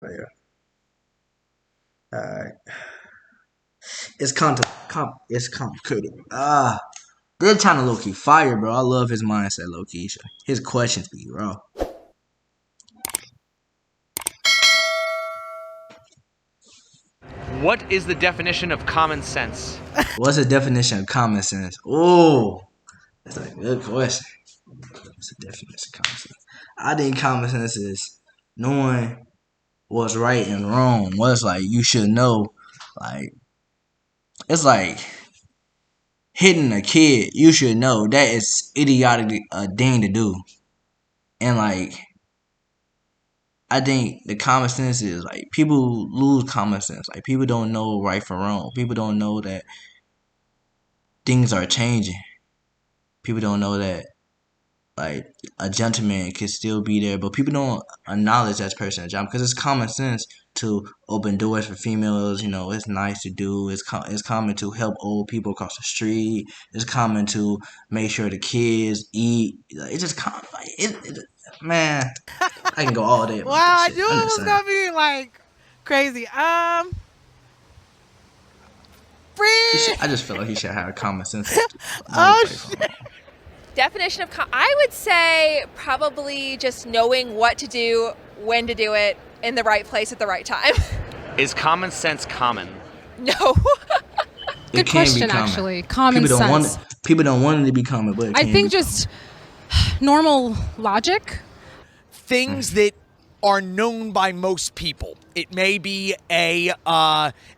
But yeah. Alright. It's complicated. They're trying to low key fire, bro. I love his mindset, low key. His questions be raw. What is the definition of common sense? What's the definition of common sense? Oh, that's a good question. What's the definition of common sense? I think common sense is knowing what's right and wrong. What's like you should know. Like it's like hitting a kid. You should know that is idiotic a thing to do. And like I think the common sense is like people lose common sense. Like people don't know right from wrong. People don't know that things are changing. People don't know that like a gentleman can still be there, but people don't acknowledge that person a gentleman because it's common sense to open doors for females. You know, it's nice to do. It's common to help old people across the street. It's common to make sure the kids eat. It's just common. Like, man, I can go all day. Wow, I knew it was gonna be like crazy. I just feel like he should have common sense. Oh shit. Definition of I would say probably just knowing what to do, when to do it, in the right place at the right time. Is common sense common? No. Good question, actually. Common sense. People don't want it to be common, but I think just normal logic. Things that are known by most people. It may be an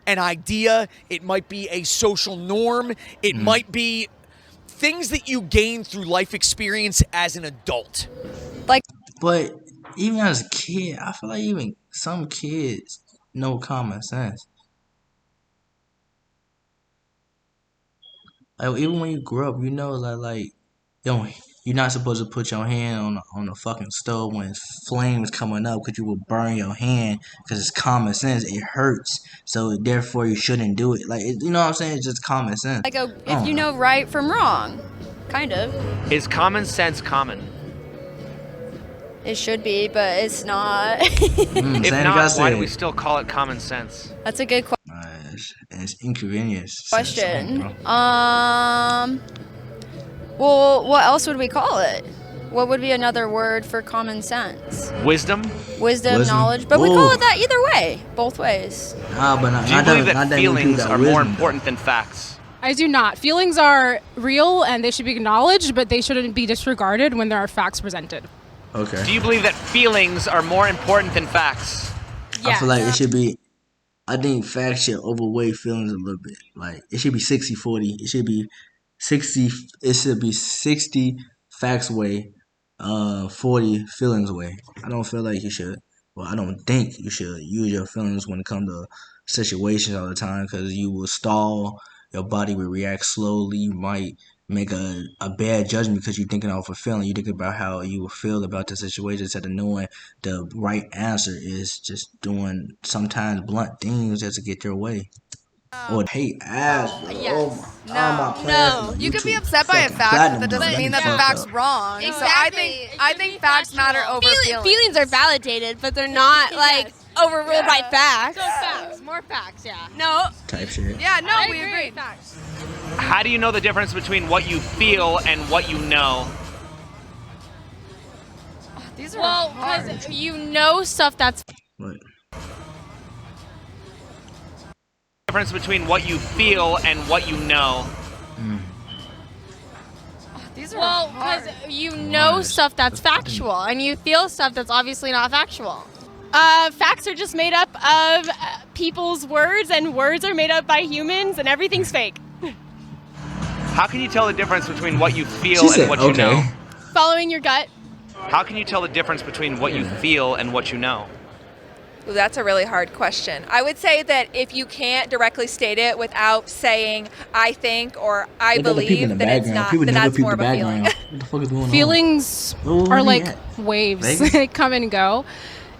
idea. It might be a social norm. It might be things that you gain through life experience as an adult. But even as a kid, I feel like even some kids know common sense. Like even when you grow up, you know you're not supposed to put your hand on the fucking stove when flames coming up because you will burn your hand because it's common sense. It hurts, so therefore you shouldn't do it. Like you know what I'm saying? It's just common sense. Like if you know right from wrong, kind of. Is common sense common? It should be, but it's not. If not, why do we still call it common sense? That's a good question. It's inconvenience. Well, what else would we call it? What would be another word for common sense? Wisdom, knowledge. But we call it that either way, both ways. Do you believe that feelings are more important than facts? I do not. Feelings are real and they should be acknowledged, but they shouldn't be disregarded when there are facts presented. Okay. Do you believe that feelings are more important than facts? Yeah. I feel like it should be. I think facts should overweigh feelings a little bit. Like it should be 60-40. It should be 60. It should be 60 facts way, 40 feelings way. I don't feel like you should. Well, I don't think you should use your feelings when it comes to situations all the time because you will stall. Your body will react slowly. You might make a bad judgment because you're thinking off a feeling. You think about how you will feel about the situation instead of knowing the right answer is just doing sometimes blunt things just to get your way. Or hate ass. Yes. No. You can be upset by a fact, but that doesn't mean that the fact's wrong. Exactly. So I think facts matter over feelings. Feelings are validated, but they're not like overruled by facts. So facts, more facts, yeah. No. Type shit. Yeah, no, we agree. agree. Facts. How do you know the difference between what you feel and what you know? These are Well, hard. because you know stuff that's What? Difference between what you feel and what you know. These are well, hard. because you know stuff that's factual, and you feel stuff that's obviously not factual. Facts are just made up of people's words, and words are made up by humans, and everything's fake. How can you tell the difference between what you feel She and said, what you know? Following your gut. How can you tell the difference between what you feel and what you know? Ooh, that's a really hard question. I would say that if you can't directly state it without saying I think or I believe, then it's not. Then that's more of a feeling. What the fuck is going on? Feelings are like waves. They come and go,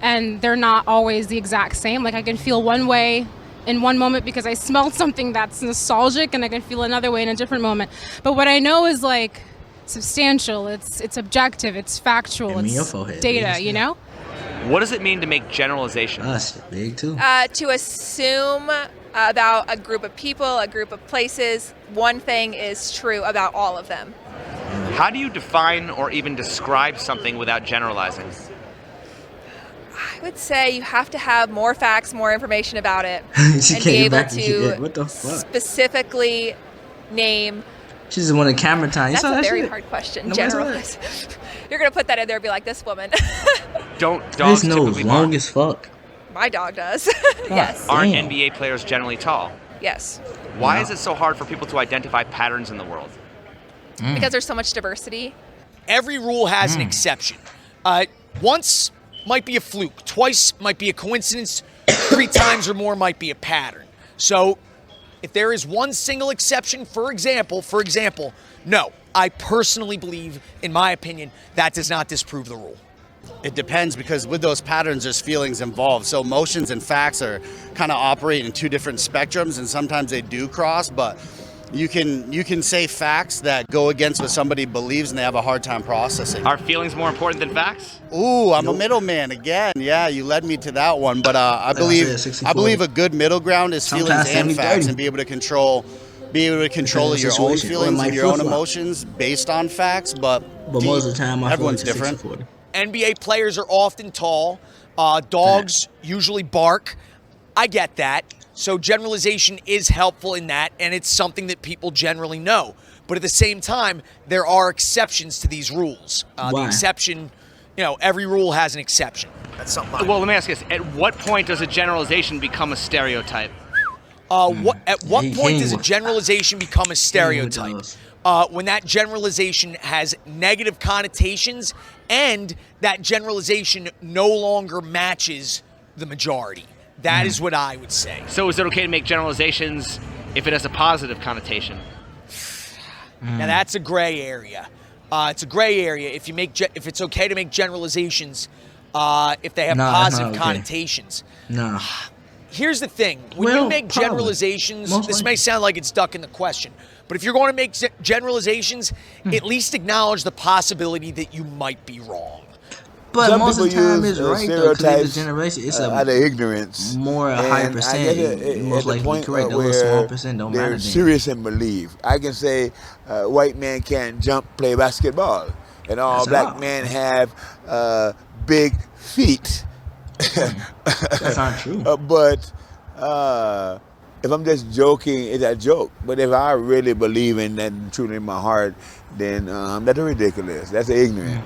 and they're not always the exact same. Like I can feel one way in one moment because I smelled something that's nostalgic, and I can feel another way in a different moment. But what I know is like substantial. It's objective. It's factual. It's data. You know. What does it mean to make generalizations? Us, big too. To assume about a group of people, a group of places, one thing is true about all of them. How do you define or even describe something without generalizing? I would say you have to have more facts, more information about it, She and came be able back and to what the fuck? specifically name. She just wanted camera time. You That's saw a that very shit? hard question. Nobody's Generalize. You're gonna put that in there and be like, this woman. Don't His dogs nose typically long bark? as fuck. My dog does. Yes. Aren't Damn. NBA players generally tall? Yes. Why No. is it so hard for people to identify patterns in the world? Because there's so much diversity. Every rule has an exception. Once might be a fluke. Twice might be a coincidence. 3 times or more might be a pattern. So if there is one single exception, for example, no, I personally believe, in my opinion, that does not disprove the rule. It depends, because with those patterns, there's feelings involved. So emotions and facts are kind of operate in 2 different spectrums, and sometimes they do cross, but you can say facts that go against what somebody believes and they have a hard time processing. Are feelings more important than facts? Ooh, I'm a middleman again. Yeah, you led me to that one, but I believe a good middle ground is Sometimes feelings and 70-30. facts, and be able to control your own situation, or feelings it and your own might flip-flop. emotions based on facts. But most of the time, I feel like everyone's it's different. 60-40. NBA players are often tall. Dogs usually bark. I get that. So generalization is helpful in that, and it's something that people generally know. But at the same time, there are exceptions to these rules. The Why? exception, every rule has an exception. That's something. Well, let me ask you this. At what point does a generalization become a stereotype? At what He point came does a with- generalization become a with stereotype? those. When that generalization has negative connotations and that generalization no longer matches the majority. That is what I would say. So is it okay to make generalizations if it has a positive connotation? Now that's a gray area. It's a gray area if you make if it's okay to make generalizations if they have No, it's not positive okay. connotations. No. Here's the thing: when Well, you make probably. generalizations, Most this likely. may sound like it's ducking the question, but if you're going to make generalizations, at least acknowledge the possibility that you might be wrong. But Some most of the people time use it's right though, because stereotypes it's generation. It's out of ignorance. more a And high I percent. guess You most at the likely be point correct. That where little small percent don't they're matter. Then. serious and believe. I can say white man can't jump, play basketball, and all That's black not- men have big feet. That's not true. But if I'm just joking, it's a joke. But if I really believe in that truly in my heart, then that's ridiculous. That's ignorant.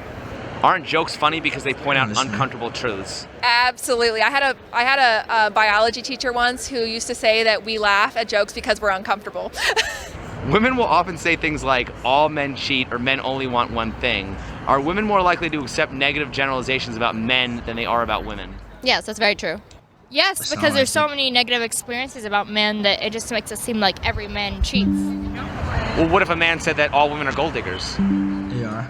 Aren't jokes funny because they point out uncomfortable truths? Absolutely. I had a biology teacher once who used to say that we laugh at jokes because we're uncomfortable. Women will often say things like, all men cheat or men only want one thing. Are women more likely to accept negative generalizations about men than they are about women? Yes, that's very true. Yes, Sound because there's like so many negative experiences about men that it just makes it seem like every man cheats. Well, what if a man said that all women are gold diggers? They are.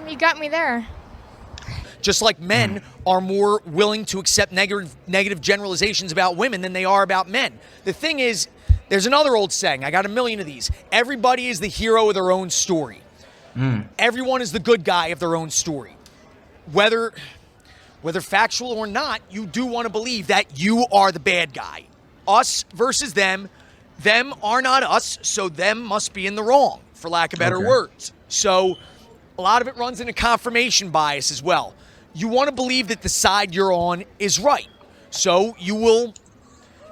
You got me there. Just like men are more willing to accept negative generalizations about women than they are about men. The thing is, there's another old saying, I got a million of these. Everybody is the hero of their own story. Everyone is the good guy of their own story. Whether factual or not, you do want to believe that you are the bad guy. Us versus them. Them are not us, so them must be in the wrong, for lack of better Okay. words. So a lot of it runs into confirmation bias as well. You want to believe that the side you're on is right. So you will.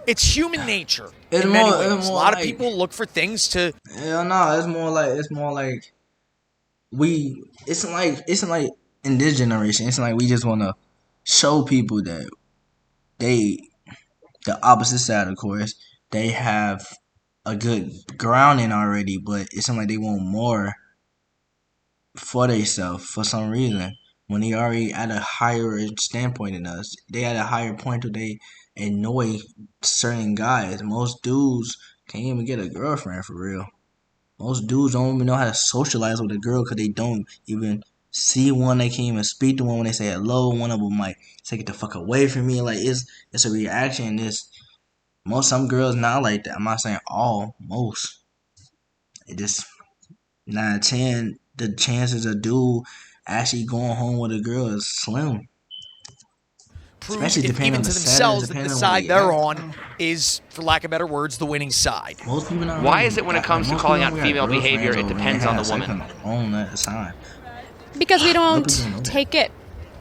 It's human nature. It's in many more- ways. it's A more lot of like- people look for things to. Hell no, it's more like it's like in this generation, it's like we just wanna show people that the opposite side, of course, they have a good grounding already, but it's like they want more for themselves for some reason. When they already at a higher standpoint than us, they at a higher point where they annoy certain guys. Most dudes can't even get a girlfriend for real. Most dudes don't even know how to socialize with a girl because they don't even see one. They can't even speak to one when they say hello. One of them might say, "Get the fuck away from me." Like it's a reaction. Some girls not like that. I'm not saying all. Most. It just 9 10. The chances a dude actually going home with a girl is slim. Prove Especially if depending even on to the themselves setting, that the depending on what side you they're act. on is, for lack of better words, the winning side. Most people not Why really is it when it got- comes to most calling people out don't got female behavior, girlfriends it over depends there on the have sex woman? on that time. Because we Most don't people don't know that. take it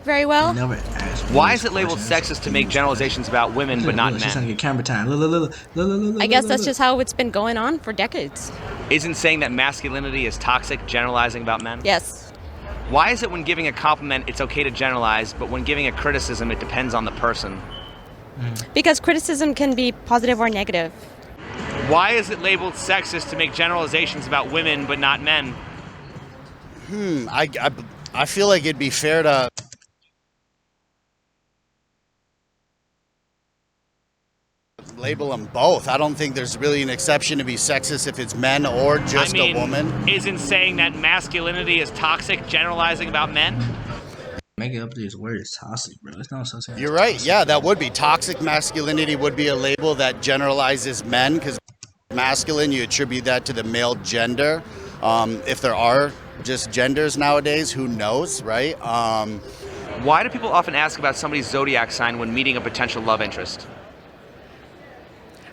very You well. never ask me Why these is it labeled questions. sexist to make generalizations about women but not Look, she's trying to men? get camera time. Look, I guess that's just how it's been going on for decades. Isn't saying that masculinity is toxic generalizing about men? Yes. Why is it when giving a compliment it's okay to generalize, but when giving a criticism it depends on the person? Because criticism can be positive or negative. Why is it labeled sexist to make generalizations about women but not men? I feel like it'd be fair to label them both. I don't think there's really an exception to be sexist if it's men or just a woman. Isn't saying that masculinity is toxic generalizing about men? Making up these words toxic, bro. It's not so You're right. Yeah, that would be toxic masculinity would be a label that generalizes men because masculine, you attribute that to the male gender. If there are just genders nowadays, who knows, right? Why do people often ask about somebody's zodiac sign when meeting a potential love interest?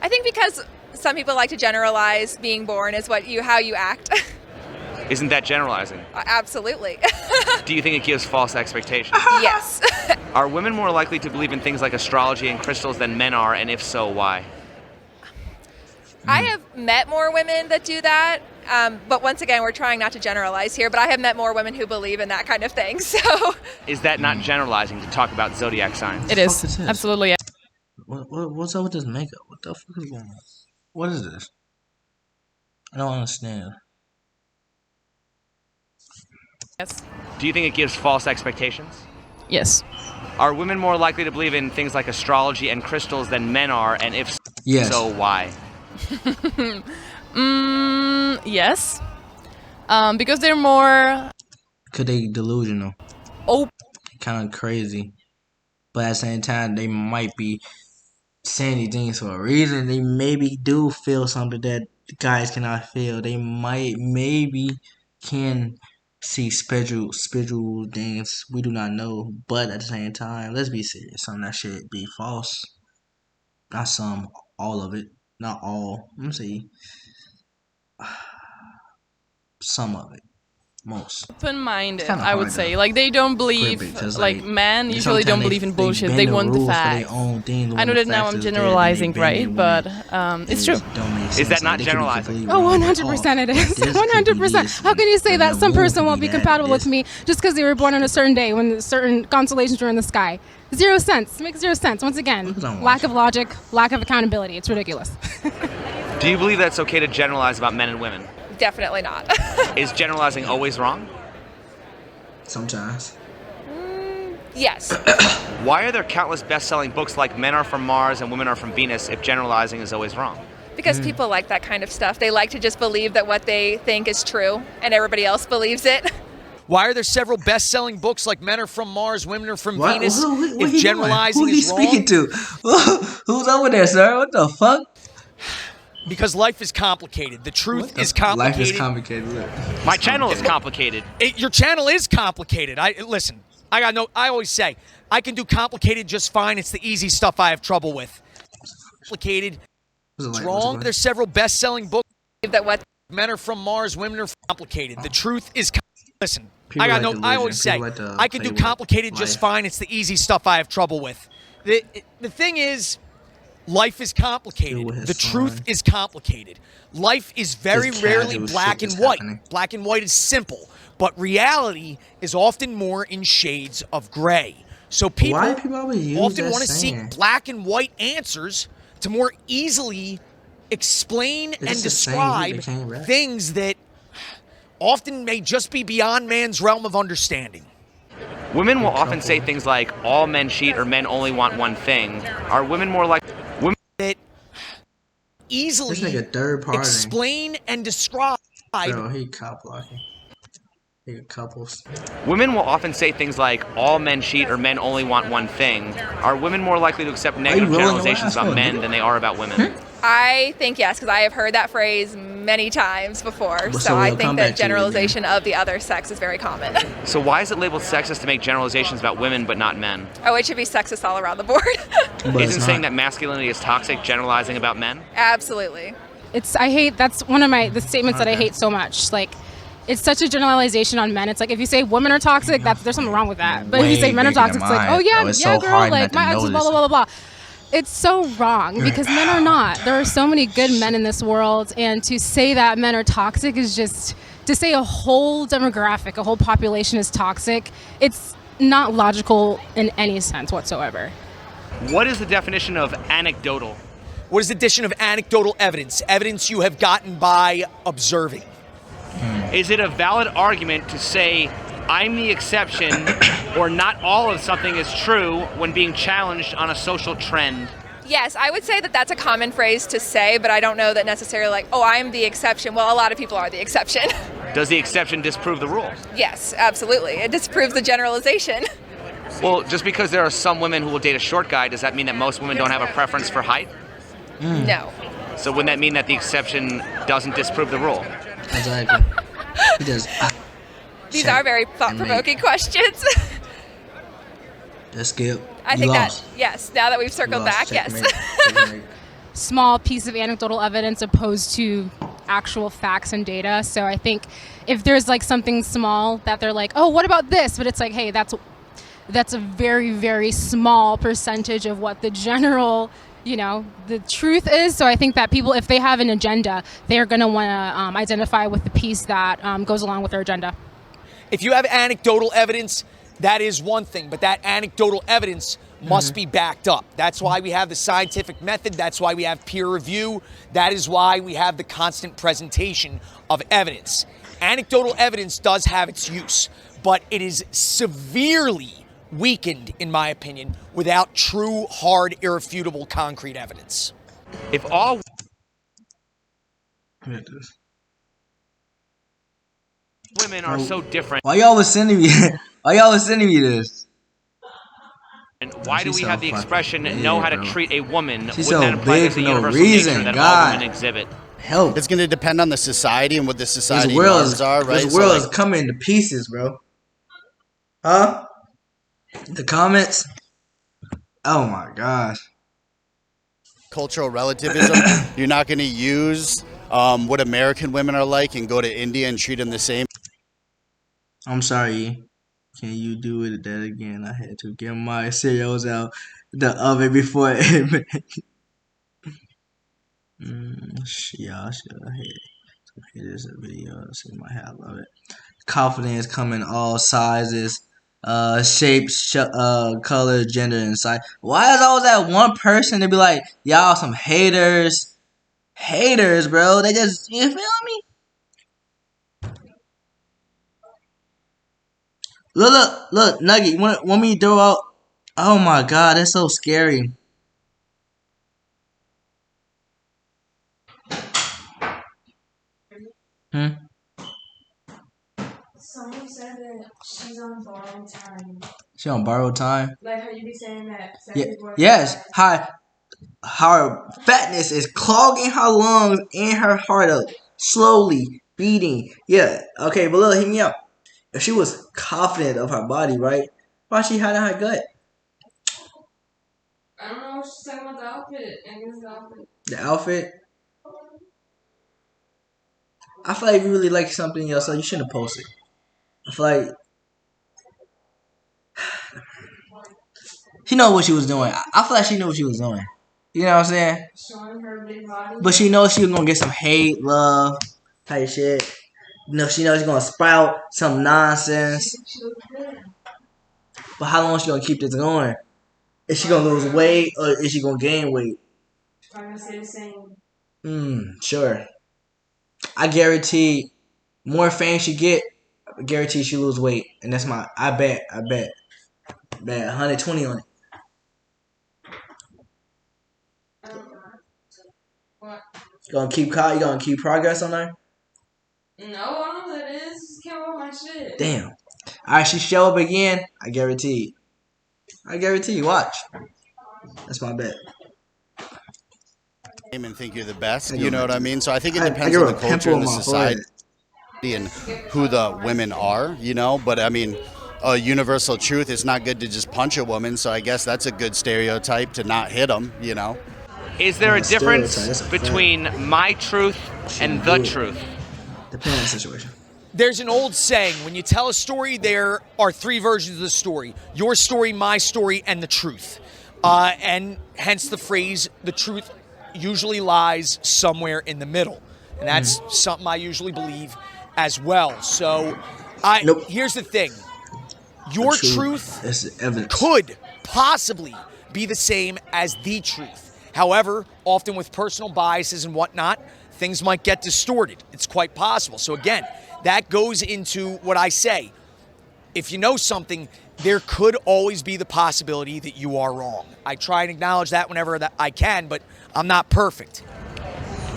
I think because some people like to generalize being born is how you act. Isn't that generalizing? Absolutely. Do you think it gives false expectations? Yes. Are women more likely to believe in things like astrology and crystals than men are, and if so, why? I have met more women that do that, but once again, we're trying not to generalize here, but I have met more women who believe in that kind of thing, so. Is that not generalizing to talk about zodiac signs? It is. Absolutely. What's up with this makeup? What the fuck is going on? What is this? I don't understand. Yes. Do you think it gives false expectations? Yes. Are women more likely to believe in things like astrology and crystals than men are, and if Yes. so, why? Yes. Because they're more. Could they delusional? Oh. Kind of crazy. But at the same time, they might be saying these things for a reason. They maybe do feel something that guys cannot feel. They maybe can see spiritual things we do not know. But at the same time, let's be serious. Some of that shit be false. Not some, all of it. Not all. Let me see. Some of it. Most. Open-minded, I would say. Like, they don't believe, because, like, men usually don't believe in bullshit. bend They the want the rules for facts. their own thing. I know that now I'm generalizing, right? But it's true. Is that not generalizing? Oh, 100% it is. 100%. How can you say that some person won't be compatible with me just because they were born on a certain day when certain constellations were in the sky? 0 sense. It makes 0 sense. Once again, lack of logic, lack of accountability. It's ridiculous. Do you believe that it's okay to generalize about men and women? Definitely not. Is generalizing always wrong? Sometimes. Yes. Why are there countless best-selling books like Men Are From Mars and Women Are From Venus if generalizing is always wrong? Because people like that kind of stuff. They like to just believe that what they think is true and everybody else believes it. Why are there several best-selling books like Men Are From Mars, Women Are From Venus? What If he generalizing doing? Who he is wrong, speaking to? Who's over there, sir? What the fuck? because life is complicated. The truth is complicated. Life is complicated. Look. My channel is complicated. Your channel is complicated. Listen. I always say I can do complicated just fine. It's the easy stuff I have trouble with. Complicated. It's wrong. There's several best-selling books that what Men Are From Mars, Women Are complicated. The truth is listen. People like delusion. I always say People like to I can play do with complicated just life. fine. It's the easy stuff I have trouble with. The thing is, life is complicated. The truth is complicated. Life is very Just rarely casual black shit and is white. happening. Black and white is simple, but reality is often more in shades of gray. So people, Why do people always use often that want to saying? seek black and white answers to more easily explain and It's the same. He describe became rap. things that often may just be beyond man's realm of understanding. Women will often say things like, all men cheat or men only want one thing. Are women more like... That This easily nigga third party. explain and describe. Bro, he cop blocking. He got couples. Women will often say things like, all men cheat or men only want one thing. Are women more likely to accept negative rolling your generalizations ass about for, men nigga? than they are about women? I think yes, because I have heard that phrase many times before. So So I we'll come think back that to it again. generalization of the other sex is very common. So why is it labeled sexist to make generalizations about women but not men? Oh, it should be sexist all around the board. Isn't saying that masculinity is toxic generalizing about men? Absolutely. That's one of the statements that I hate so much. Like, it's such a generalization on men. It's like if you say women are toxic, there's something wrong with that. But if you say men are toxic, it's like, oh yeah, yeah, girl, like my ex, blah blah blah blah. It's so wrong because men are not. There are so many good men in this world, and to say that men are toxic is just to say a whole demographic, a whole population is toxic. It's not logical in any sense whatsoever. What is the definition of anecdotal? What is the definition of anecdotal evidence? Evidence you have gotten by observing. Is it a valid argument to say I'm the exception or not all of something is true when being challenged on a social trend? Yes, I would say that that's a common phrase to say, but I don't know that necessarily like, oh, I'm the exception. Well, a lot of people are the exception. Does the exception disprove the rule? Yes, absolutely. It disproves the generalization. Well, just because there are some women who will date a short guy, does that mean that most women don't have a preference for height? No. So wouldn't that mean that the exception doesn't disprove the rule? Exactly. He does. These are very thought-provoking questions. Let's skip. I think that, yes, now that we've circled back, yes. Small piece of anecdotal evidence opposed to actual facts and data. So I think if there's like something small that they're like, oh, what about this? But it's like, hey, that's a very, very small percentage of what the general, the truth is. So I think that people, if they have an agenda, they're going to want to identify with the piece that goes along with their agenda. If you have anecdotal evidence, that is one thing, but that anecdotal evidence must be backed up. That's why we have the scientific method. That's why we have peer review. That is why we have the constant presentation of evidence. Anecdotal evidence does have its use, but it is severely weakened, in my opinion, without true, hard, irrefutable, concrete evidence. If all women are so different, why y'all was sending me? Why y'all was sending me this? And why do we have the expression "know how to treat a woman"? She's Wouldn't that so imply big there's for a no universal reason. nature that God. all women exhibit? Help. It's going to depend on the society and what the society This world norms are, right? This world is coming to pieces, bro. Huh? The comments? Oh my gosh. Cultural relativism. You're not going to use what American women are like and go to India and treat them the same. I'm sorry. Can you do that again? I had to get my cereals out the oven before it. Y'all should have hit this video. See my hair, I love it. Confidence come in all sizes, shapes, color, gender, and size. Why is always that one person to be like, y'all some haters? Haters, bro. They just, you feel me? Look, Nugget. You want me to throw out? Oh my God, that's so scary. Someone said that she's on borrowed time. She on borrowed time? Like how you be saying that. Yes. How her fatness is clogging her lungs and her heart up, slowly beating. Yeah. Okay, but look, hit me up. If she was confident of her body, right? Why she hiding her gut? I don't know what she's talking about the outfit. I guess the outfit. The outfit? I feel like if you really like something in yourself, you shouldn't post it. I feel like she know what she was doing. I feel like she knew what she was doing. You know what I'm saying? Showing her big body. But she knows she was gonna get some hate, love, type shit. She knows she's gonna sprout some nonsense. But how long is she gonna keep this going? Is she gonna lose weight or is she gonna gain weight? I'm gonna say the same. Sure. I guarantee more fame she get, I guarantee she lose weight. And that's I bet 120 on it. What? You gonna keep progress on her? No, I don't know what that is. Just can't wear my shit. Damn. Alright, she show up again, I guarantee. Watch. That's my bet. and think you're the best. You know what I mean? So I think it depends I on the grew a culture pimple and on the my society and who the women are, you know. But I mean, a universal truth, it's not good to just punch a woman. So I guess that's a good stereotype to not hit them, you know. Is there a Not a stereotype, difference that's a fact. between my truth and the truth? Depending on the situation. There's an old saying, when you tell a story, there are three versions of the story. Your story, my story, and the truth. And hence the phrase, the truth usually lies somewhere in the middle. And that's something I usually believe as well. So here's the thing. Your truth could possibly be the same as the truth. However, often with personal biases and whatnot, things might get distorted. It's quite possible. So again, that goes into what I say. If you know something, there could always be the possibility that you are wrong. I try and acknowledge that whenever that I can, but I'm not perfect.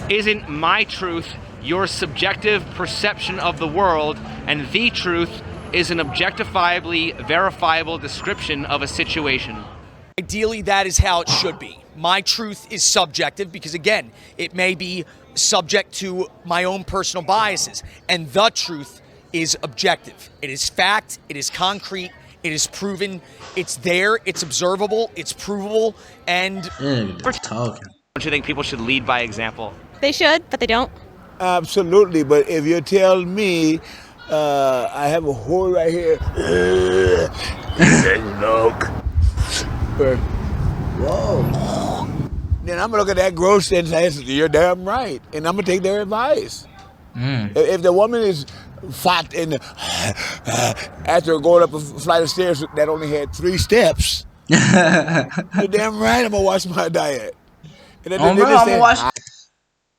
Isn't my truth your subjective perception of the world, and the truth is an objectifiably verifiable description of a situation? Ideally, that is how it should be. My truth is subjective because, again, it may be subject to my own personal biases, and the truth is objective. It is fact, it is concrete, it is proven, it's there, it's observable, it's provable, and... talking. Don't you think people should lead by example? They should, but they don't. Absolutely, but if you tell me I have a hole right here, look. Whoa. Then I'm gonna look at that gross and say, you're damn right, and I'm gonna take their advice. If the woman is fat and after going up a flight of stairs that only had 3 steps, you're damn right I'm gonna watch my diet. And then I'm gonna watch.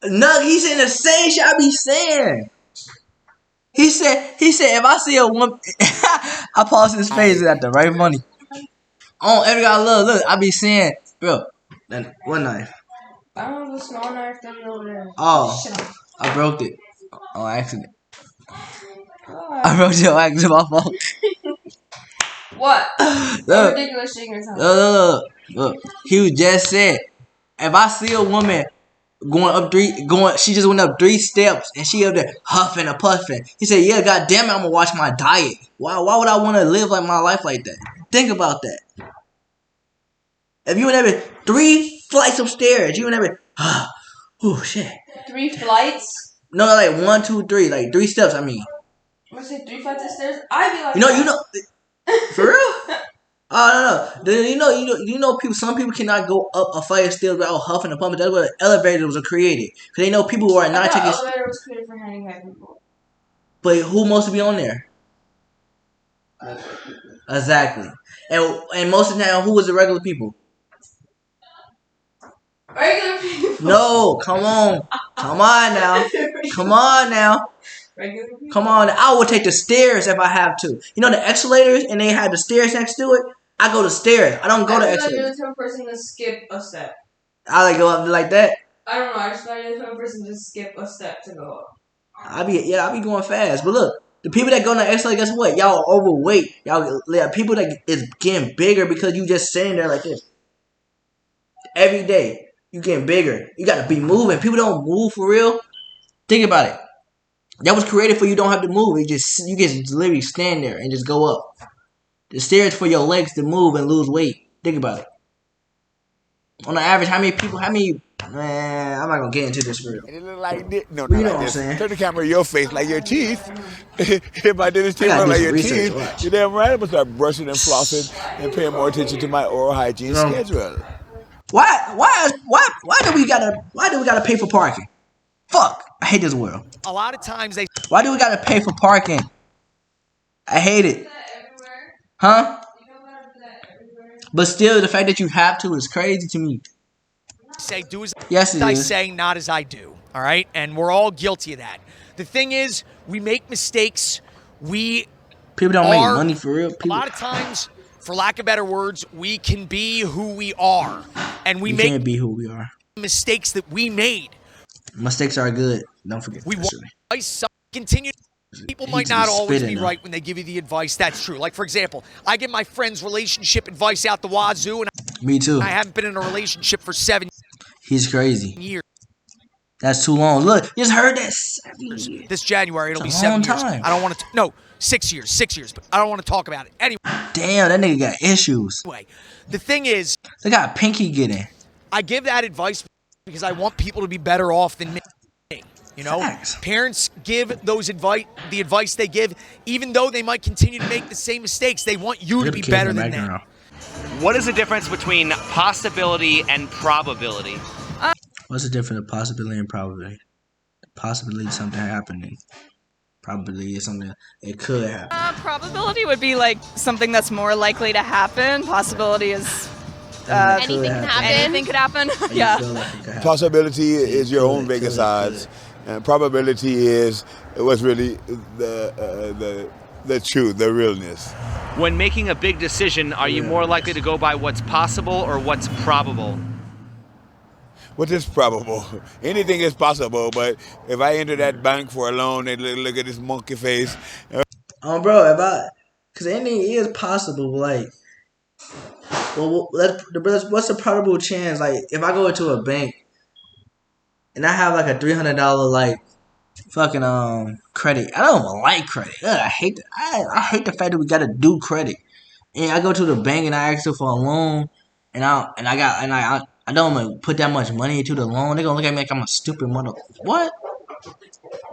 No, he's saying the same shit I be saying. He said if I see a woman, I pause his face at the right money. Oh, every guy look, I be saying, bro, then one knife. I don't have a small knife that's over there. Oh, I broke it on accident. I broke it on accident, my fault. What? Look, ridiculous shit you're telling me. look. He just said, if I see a woman she just went up 3 steps and she up there huffing and puffing. He said, yeah, goddamn it, I'm gonna watch my diet. Why would I want to live like my life like that? Think about that. If you went every 3 flights of stairs, you went every oh shit. 3 flights? No, like 1, 2, 3, like 3 steps. I mean, I'm gonna say 3 flights of stairs. I'd be like, you know, for real. Oh no. You know, people. Some people cannot go up a flight of stairs without huffing and pumping. That's what elevators were created. Because they know people who are not taking. Elevator was created for handicapped people. But who most to be on there? Exactly. And most of the time, who was the regular people? Regular people. No, come on now. Regular people. Come on, I would take the stairs if I have to. You know the escalators, and they have the stairs next to it. I go to stairs. I don't go to escalators. You're the type of person to skip a step. I like go up like that. I don't know. I just thought you're the type of person to skip a step to go up. I be going fast. But look, the people that go on the escalator, guess what? Y'all are overweight. People that is getting bigger because you just sitting there like this every day. You getting bigger. You got to be moving. People don't move for real. Think about it. That was created for you don't have to move. You just literally stand there and just go up. The stairs for your legs to move and lose weight. Think about it. On the average, man, I'm not gonna get into this for real. And it look like this. No, you know like what I'm this. saying. Turn the camera in your face like your teeth. If I did this to you like your teeth, you're damn right I'm gonna start brushing and flossing and paying more attention to my oral hygiene schedule. Why do we gotta pay for parking? Fuck. I hate this world. A lot of times Why do we gotta pay for parking? I hate it. Huh? But still, the fact that you have to is crazy to me. say do as Yes, I say, not as I do. All right? And we're all guilty of that. The thing is, we make mistakes. People don't make money for real. A lot of times, for lack of better words, we can be who we are. And we can't be who we are. Mistakes that we made. Mistakes are good. Don't forget we that. continue. People might not always be right when they give you the advice. That's true. Like, for example, I give my friends relationship advice out the wazoo. And me too. I haven't been in a relationship for 7 years. He's crazy. Years. That's too long. Look, you just heard that 7 years. This January, it'll be That's a long 7 years. time. I don't want to. No, 6 years. 6 years. But I don't want to talk about it anyway. Damn, that nigga got issues. The thing is, look how pinky getting. I give that advice because I want people to be better off than me. You know, parents give the advice they give, even though they might continue to make the same mistakes. They want you to be better than them. What is the difference between possibility and probability? What's the difference of possibility and probability? Possibility is something happening. Probability is something it could happen. Probability would be like something that's more likely to happen. Possibility is anything can happen. Anything could happen. Yeah. Possibility is your own Vegas odds, and probability is what's really the truth, the realness. When making a big decision, are you more likely to go by what's possible or what's probable? What is probable? Anything is possible, but if I enter that bank for a loan, they look at this monkey face. Bro, because anything is possible, like, well, what's the probable chance? Like, if I go into a bank and I have like a $300 like fucking credit, I don't even like credit. Ugh, I hate the fact that we gotta do credit. And I go to the bank and I ask them for a loan, and I don't even put that much money into the loan. They're gonna look at me like I'm a stupid mother. What?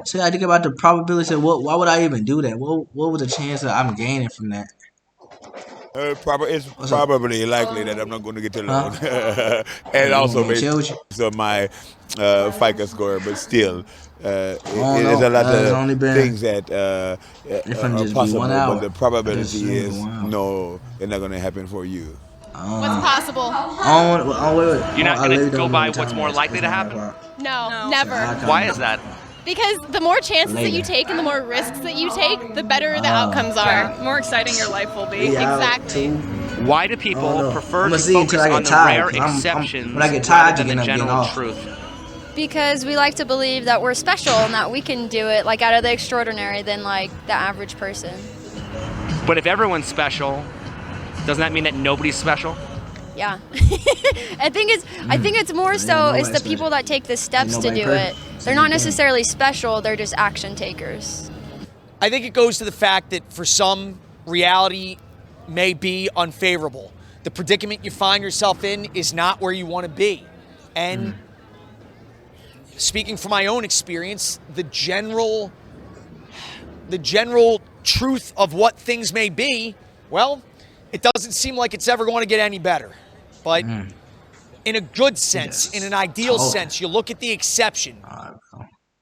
So I think about the probability of why would I even do that? What was the chance that I'm gaining from that? It's probably likely that I'm not going to get the loan. And also based on my FICO score, but still, there's a lot of things that are possible, but the probability is no, it's not going to happen for you. What's possible? You're not going to go by what's more likely to happen? No, never. Why is that? Because the more chances that you take and the more risks that you take, the better the outcomes are. The more exciting your life will be. Exactly. Why do people prefer to focus on the rare exceptions rather than the general truth? Because we like to believe that we're special and that we can do it like out of the extraordinary than like the average person. But if everyone's special, doesn't that mean that nobody's special? Yeah. I think it's more so it's the people that take the steps to do it. They're not necessarily special, they're just action takers. I think it goes to the fact that for some, reality may be unfavorable. The predicament you find yourself in is not where you want to be. And speaking from my own experience, the general truth of what things may be, well, it doesn't seem like it's ever going to get any better. But in a good sense, in an ideal sense, you look at the exception.